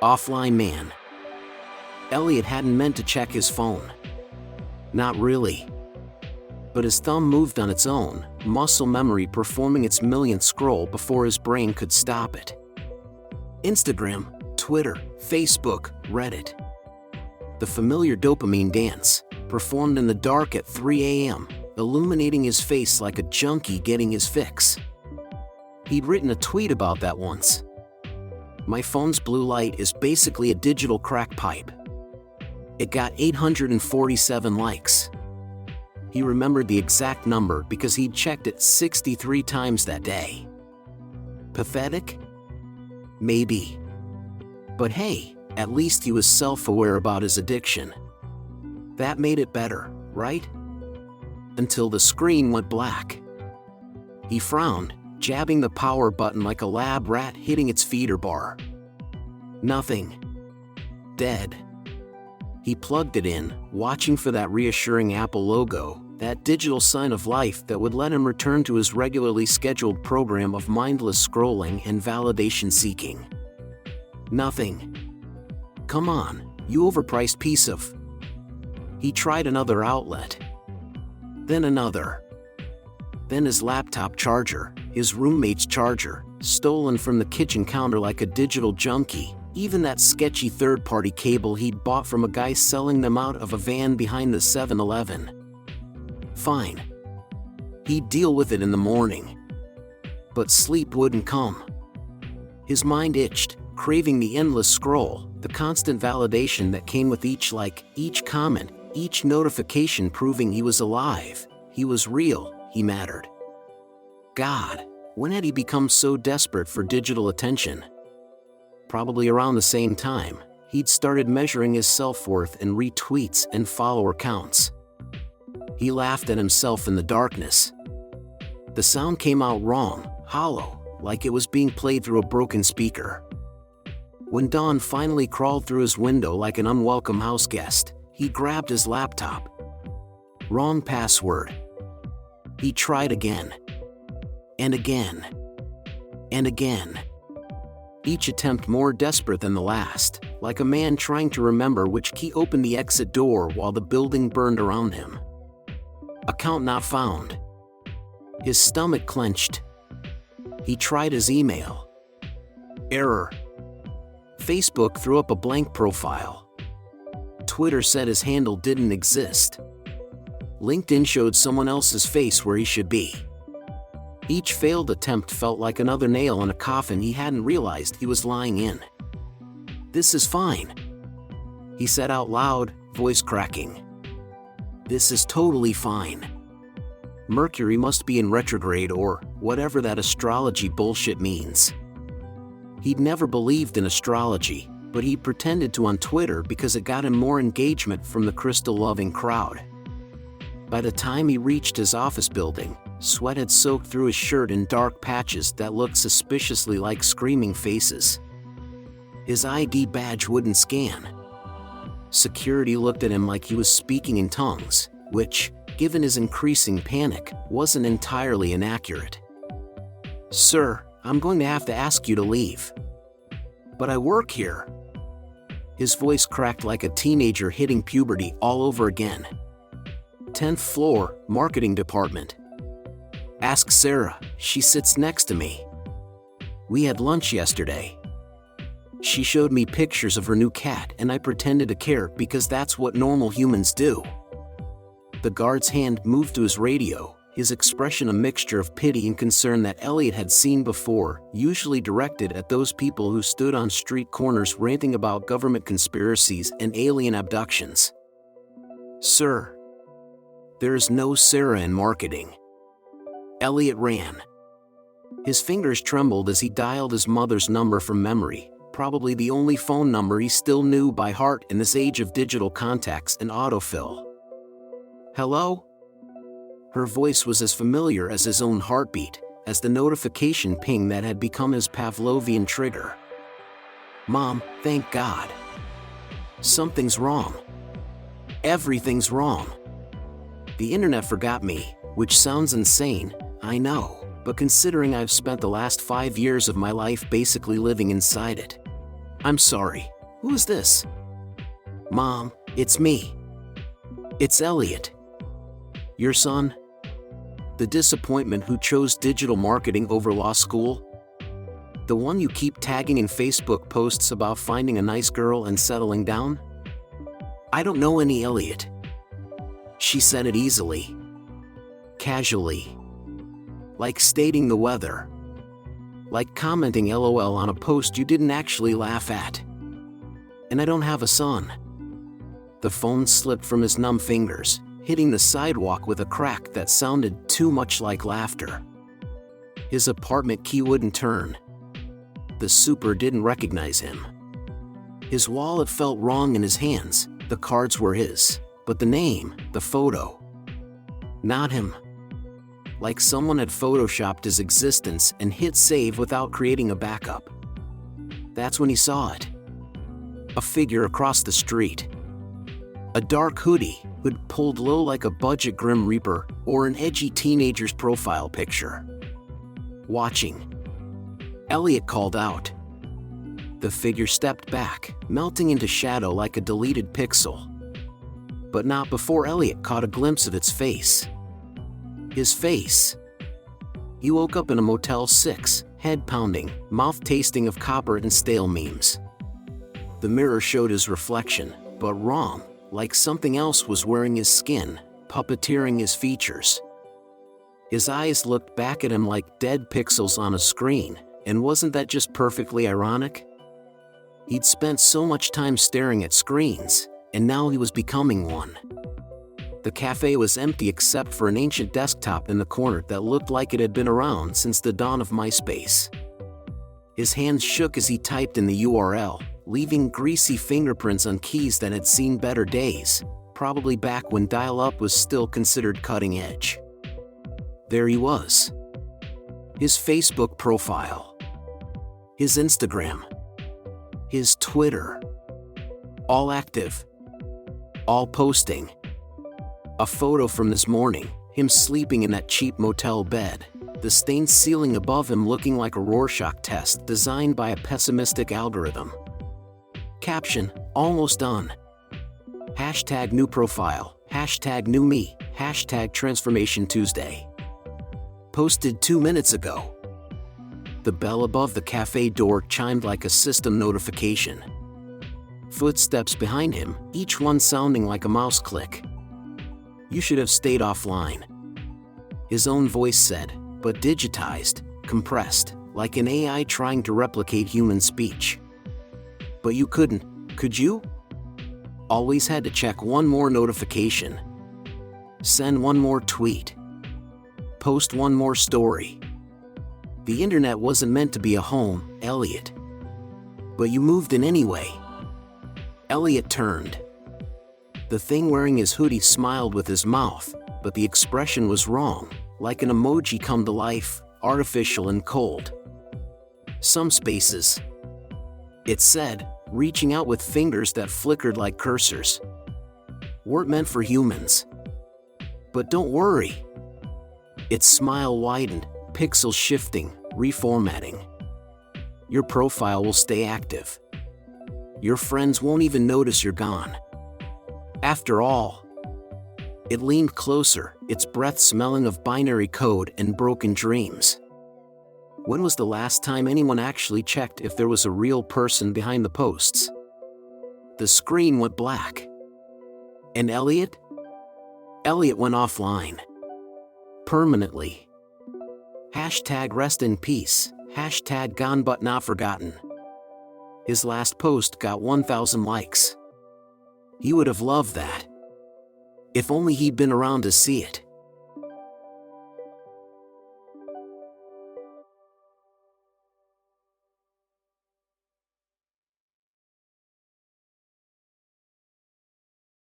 offline man. Elliot hadn't meant to check his phone. Not really. But his thumb moved on its own, muscle memory performing its millionth scroll before his brain could stop it. Instagram, Twitter, Facebook, Reddit. The familiar dopamine dance, performed in the dark at 3 a.m., illuminating his face like a junkie getting his fix. He'd written a tweet about that once. My phone's blue light is basically a digital crack pipe. It got 847 likes. He remembered the exact number because he'd checked it 63 times that day. Pathetic? Maybe. But hey, at least he was self-aware about his addiction. That made it better, right? Until the screen went black. He frowned, jabbing the power button like a lab rat hitting its feeder bar. Nothing. Dead. He plugged it in, watching for that reassuring Apple logo, that digital sign of life that would let him return to his regularly scheduled program of mindless scrolling and validation seeking. Nothing. Come on, you overpriced piece of... He tried another outlet. Then another. Then his laptop charger, his roommate's charger, stolen from the kitchen counter like a digital junkie, even that sketchy third-party cable he'd bought from a guy selling them out of a van behind the 7-Eleven. Fine. He'd deal with it in the morning. But sleep wouldn't come. His mind itched, craving the endless scroll, the constant validation that came with each like, each comment, each notification proving he was alive, he was real, he mattered. God, when had he become so desperate for digital attention? Probably around the same time, he'd started measuring his self-worth in retweets and follower counts. He laughed at himself in the darkness. The sound came out wrong, hollow, like it was being played through a broken speaker. When dawn finally crawled through his window like an unwelcome house guest, he grabbed his laptop. Wrong password. He tried again. And again. And again. Each attempt more desperate than the last, like a man trying to remember which key opened the exit door while the building burned around him. Account not found. His stomach clenched. He tried his email. Error. Facebook threw up a blank profile. Twitter said his handle didn't exist. LinkedIn showed someone else's face where he should be. Each failed attempt felt like another nail in a coffin he hadn't realized he was lying in. This is fine, he said out loud, voice cracking. This is totally fine. Mercury must be in retrograde or whatever that astrology bullshit means. He'd never believed in astrology, but he pretended to on Twitter because it got him more engagement from the crystal-loving crowd. By the time he reached his office building, sweat had soaked through his shirt in dark patches that looked suspiciously like screaming faces. His ID badge wouldn't scan. Security looked at him like he was speaking in tongues, which, given his increasing panic, wasn't entirely inaccurate. Sir, I'm going to have to ask you to leave. But I work here. His voice cracked like a teenager hitting puberty all over again. 10th floor, marketing department. Ask Sarah, she sits next to me. We had lunch yesterday. She showed me pictures of her new cat and I pretended to care because that's what normal humans do. The guard's hand moved to his radio, his expression a mixture of pity and concern that Elliot had seen before, usually directed at those people who stood on street corners ranting about government conspiracies and alien abductions. Sir, there is no Sarah in marketing. Elliot ran. His fingers trembled as he dialed his mother's number from memory, probably the only phone number he still knew by heart in this age of digital contacts and autofill. Hello? Her voice was as familiar as his own heartbeat, as the notification ping that had become his Pavlovian trigger. Mom, thank God. Something's wrong. Everything's wrong. The internet forgot me, which sounds insane, I know, but considering I've spent the last 5 years of my life basically living inside it. I'm sorry, "Who's this?" "Mom, it's me. It's Elliot. Your son? The disappointment who chose digital marketing over law school? The one you keep tagging in Facebook posts about finding a nice girl and settling down?" "I don't know any Elliot." She said it easily, casually, like stating the weather, like commenting LOL on a post you didn't actually laugh at. "And I don't have a son." The phone slipped from his numb fingers, hitting the sidewalk with a crack that sounded too much like laughter. His apartment key wouldn't turn. The super didn't recognize him. His wallet felt wrong in his hands. The cards were his, but the name, the photo, not him. Like someone had photoshopped his existence and hit save without creating a backup. That's when he saw it. A figure across the street. A dark hoodie pulled low like a budget Grim Reaper or an edgy teenager's profile picture. Watching. Elliot called out. The figure stepped back, melting into shadow like a deleted pixel. But not before Elliot caught a glimpse of its face. His face. He woke up in a Motel 6, head pounding, mouth tasting of copper and stale memes. The mirror showed his reflection, but wrong, like something else was wearing his skin, puppeteering his features. His eyes looked back at him like dead pixels on a screen, and wasn't that just perfectly ironic? He'd spent so much time staring at screens, and now he was becoming one. The cafe was empty except for an ancient desktop in the corner that looked like it had been around since the dawn of MySpace. His hands shook as he typed in the URL, leaving greasy fingerprints on keys that had seen better days, probably back when dial-up was still considered cutting edge. There he was. His Facebook profile. His Instagram. His Twitter. All active. All posting. A photo from this morning, him sleeping in that cheap motel bed, the stained ceiling above him looking like a Rorschach test designed by a pessimistic algorithm. Caption, almost done. Hashtag new profile, hashtag new me, hashtag transformation Tuesday. Posted 2 minutes ago. The bell above the cafe door chimed like a system notification. Footsteps behind him, each one sounding like a mouse click. "You should have stayed offline." His own voice said, but digitized, compressed, like an AI trying to replicate human speech. "But you couldn't, could you?" Always had to check one more notification. Send one more tweet. Post one more story. The internet wasn't meant to be a home, Elliot. But you moved in anyway. Elliot turned. The thing wearing his hoodie smiled with his mouth, but the expression was wrong, like an emoji come to life, artificial and cold. "Some spaces," it said, reaching out with fingers that flickered like cursors, "weren't meant for humans. But don't worry." Its smile widened, pixels shifting, reformatting. "Your profile will stay active. Your friends won't even notice you're gone. After all." It leaned closer, its breath smelling of binary code and broken dreams. When was the last time anyone actually checked if there was a real person behind the posts? The screen went black. And Elliot? Elliot went offline. Permanently. Hashtag rest in peace, hashtag gone but not forgotten. His last post got 1,000 likes. He would have loved that. If only he'd been around to see it.